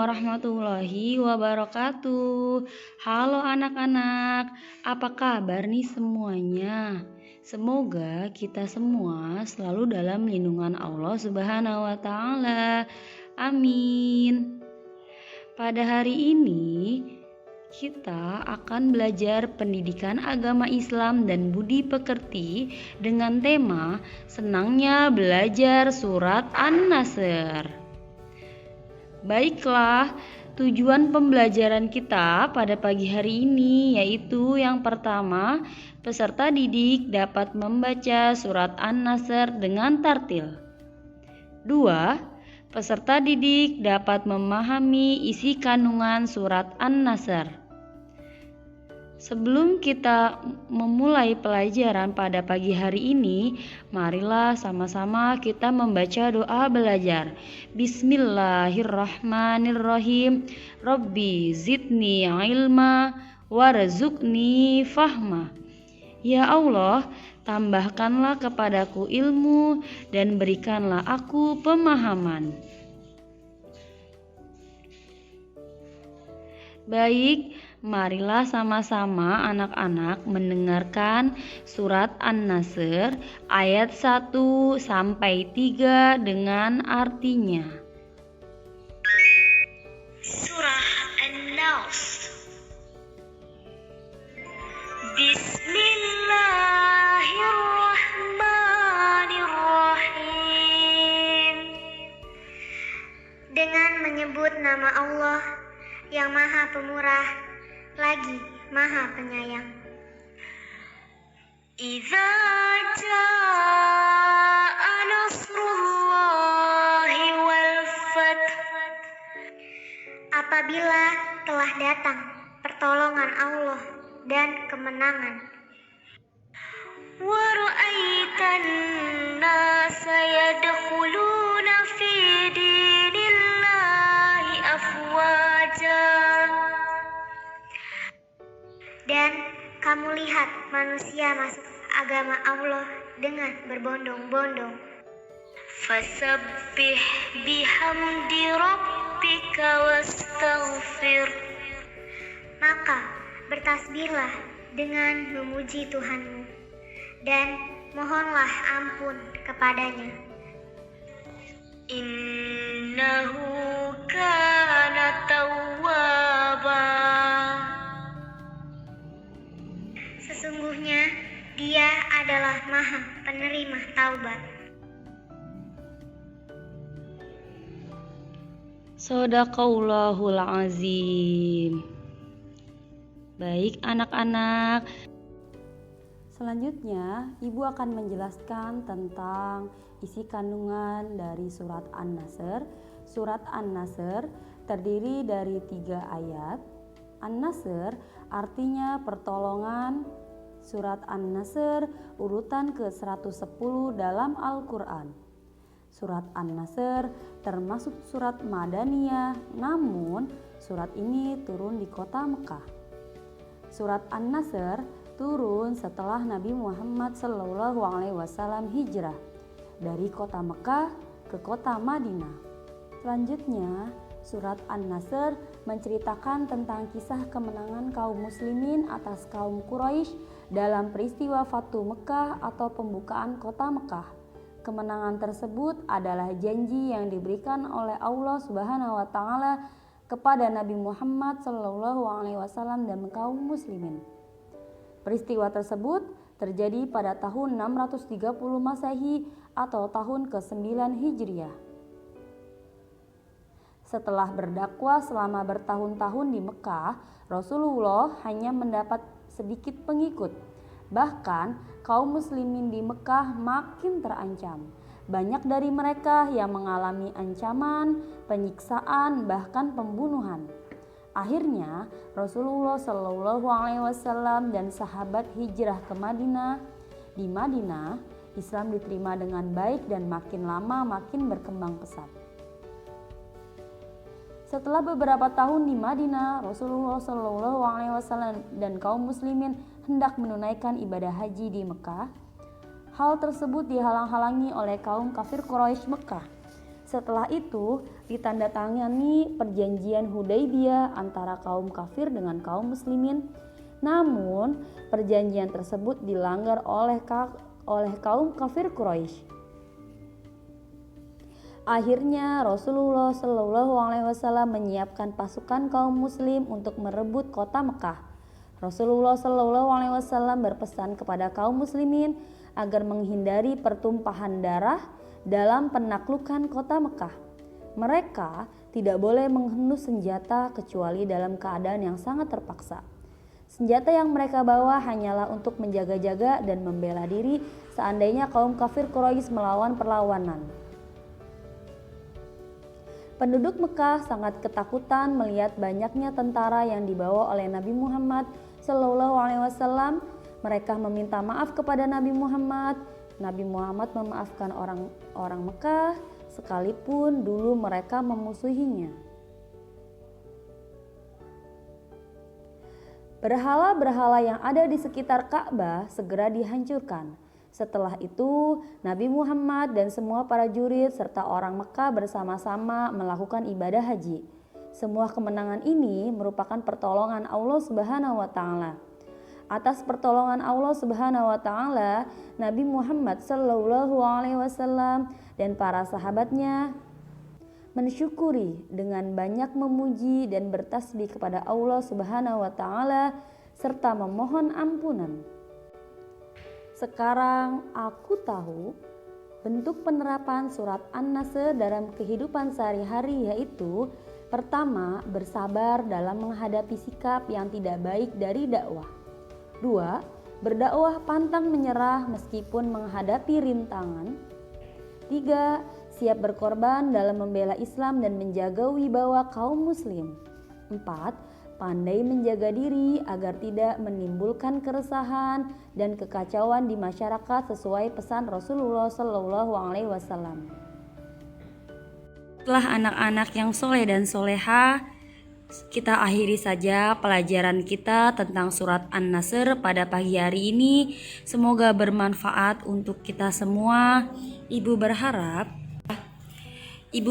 warahmatullahi wabarakatuh. Halo anak-anak, apa kabar nih semuanya? Semoga kita semua selalu dalam lindungan Allah Subhanahu wa Ta'ala. Amin. Pada hari ini kita akan belajar pendidikan agama Islam dan budi pekerti dengan tema senangnya belajar surat An-Nasr. Baiklah, tujuan pembelajaran kita pada pagi hari ini yaitu yang pertama, peserta didik dapat membaca surat An-Nasr dengan tartil. 2. Peserta didik dapat memahami isi kandungan surat An-Nasr. Sebelum kita memulai pelajaran pada pagi hari ini, marilah sama-sama kita membaca doa belajar. Bismillahirrahmanirrahim. Rabbi zidni ilma warzuqni fahma. Ya Allah, tambahkanlah kepadaku ilmu dan berikanlah aku pemahaman. Baik, marilah sama-sama anak-anak mendengarkan surat An-Nasr ayat 1 sampai 3 dengan artinya. Surah An-Nasr. Bismillahirrahmanirrahim. Dengan menyebut nama Allah yang Maha Pemurah lagi Maha Penyayang. Idza jaa nasrullahi wal fath. Apabila telah datang pertolongan Allah dan kemenangan. Wa ra'aitan nasa yadkhuluna fi dinillahi afwaja. Dan kamu lihat manusia masuk agama Allah dengan berbondong-bondong. Fasabbih bihamdi rabbika wastaghfir. Maka bertasbihlah dengan memuji Tuhanmu dan mohonlah ampun kepadanya. Innahu kana tawwaba. Sesungguhnya Dia adalah Maha Penerima Taubat. Shadaqallahul azim. Baik anak-anak, selanjutnya Ibu akan menjelaskan tentang isi kandungan dari surat An-Nasr. Surat An-Nasr terdiri dari 3 ayat. An-Nasr artinya pertolongan. Surat An-Nasr urutan ke-110 dalam Al-Quran. Surat An-Nasr termasuk surat Madaniyah, namun surat ini turun di kota Mekah. Surat An-Nasr turun setelah Nabi Muhammad SAW hijrah dari kota Mekah ke kota Madinah. Selanjutnya, surat An-Nasr menceritakan tentang kisah kemenangan kaum muslimin atas kaum Quraisy dalam peristiwa Fatu Mekah atau pembukaan kota Mekah. Kemenangan tersebut adalah janji yang diberikan oleh Allah Subhanahu wa Ta'ala kepada Nabi Muhammad SAW dan kaum muslimin. Peristiwa tersebut terjadi pada tahun 630 Masehi atau tahun ke-9 Hijriah. Setelah berdakwah selama bertahun-tahun di Mekah, Rasulullah hanya mendapat sedikit pengikut. Bahkan kaum muslimin di Mekah makin terancam. Banyak dari mereka yang mengalami ancaman, penyiksaan, bahkan pembunuhan. Akhirnya Rasulullah SAW dan sahabat hijrah ke Madinah. Di Madinah, Islam diterima dengan baik dan makin lama makin berkembang pesat. Setelah beberapa tahun di Madinah, Rasulullah SAW dan kaum muslimin hendak menunaikan ibadah haji di Mekah. Hal tersebut dihalang-halangi oleh kaum kafir Quraisy Mekah. Setelah itu ditandatangani perjanjian Hudaybiyah antara kaum kafir dengan kaum muslimin. Namun perjanjian tersebut dilanggar oleh kaum kafir Quraisy. Akhirnya Rasulullah Shallallahu Alaihi Wasallam menyiapkan pasukan kaum muslim untuk merebut kota Mekah. Rasulullah Shallallahu Alaihi Wasallam berpesan kepada kaum muslimin agar menghindari pertumpahan darah dalam penaklukan kota Mekah. Mereka tidak boleh menghendus senjata kecuali dalam keadaan yang sangat terpaksa. Senjata yang mereka bawa hanyalah untuk menjaga-jaga dan membela diri seandainya kaum kafir Quraisy melawan perlawanan. Penduduk Mekah sangat ketakutan melihat banyaknya tentara yang dibawa oleh Nabi Muhammad Shallallahu Alaihi Wasallam. Mereka meminta maaf kepada Nabi Muhammad. Nabi Muhammad memaafkan orang Mekah sekalipun dulu mereka memusuhinya. Berhala-berhala yang ada di sekitar Ka'bah segera dihancurkan. Setelah itu, Nabi Muhammad dan semua para jurid serta orang Mekah bersama-sama melakukan ibadah haji. Semua kemenangan ini merupakan pertolongan Allah Subhanahu wa taala. Atas pertolongan Allah Subhanahu wa taala, Nabi Muhammad Shallallahu alaihi wasallam dan para sahabatnya mensyukuri dengan banyak memuji dan bertasbih kepada Allah Subhanahu wa taala serta memohon ampunan. Sekarang aku tahu bentuk penerapan surat An-Nasr dalam kehidupan sehari-hari, yaitu pertama, bersabar dalam menghadapi sikap yang tidak baik dari dakwah. 2. Berdakwah pantang menyerah meskipun menghadapi rintangan. 3. Siap berkorban dalam membela Islam dan menjaga wibawa kaum muslim. 4. Pandai menjaga diri agar tidak menimbulkan keresahan dan kekacauan di masyarakat sesuai pesan Rasulullah Shallallahu Alaihi Wasallam. Setelah anak-anak yang soleh dan soleha, kita akhiri saja pelajaran kita tentang surat An-Nasr pada pagi hari ini. Semoga bermanfaat untuk kita semua. Ibu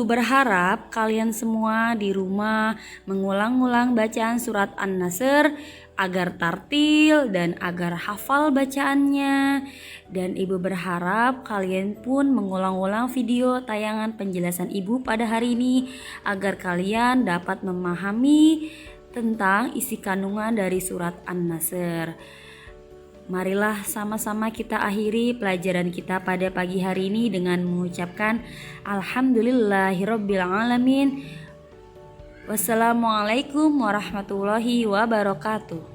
berharap kalian semua di rumah mengulang-ulang bacaan surat An-Nasr agar tartil dan agar hafal bacaannya. Dan ibu berharap kalian pun mengulang-ulang video tayangan penjelasan ibu pada hari ini agar kalian dapat memahami tentang isi kandungan dari surat An-Nasr. Marilah sama-sama kita akhiri pelajaran kita pada pagi hari ini dengan mengucapkan Alhamdulillahirabbil alamin. Wassalamualaikum warahmatullahi wabarakatuh.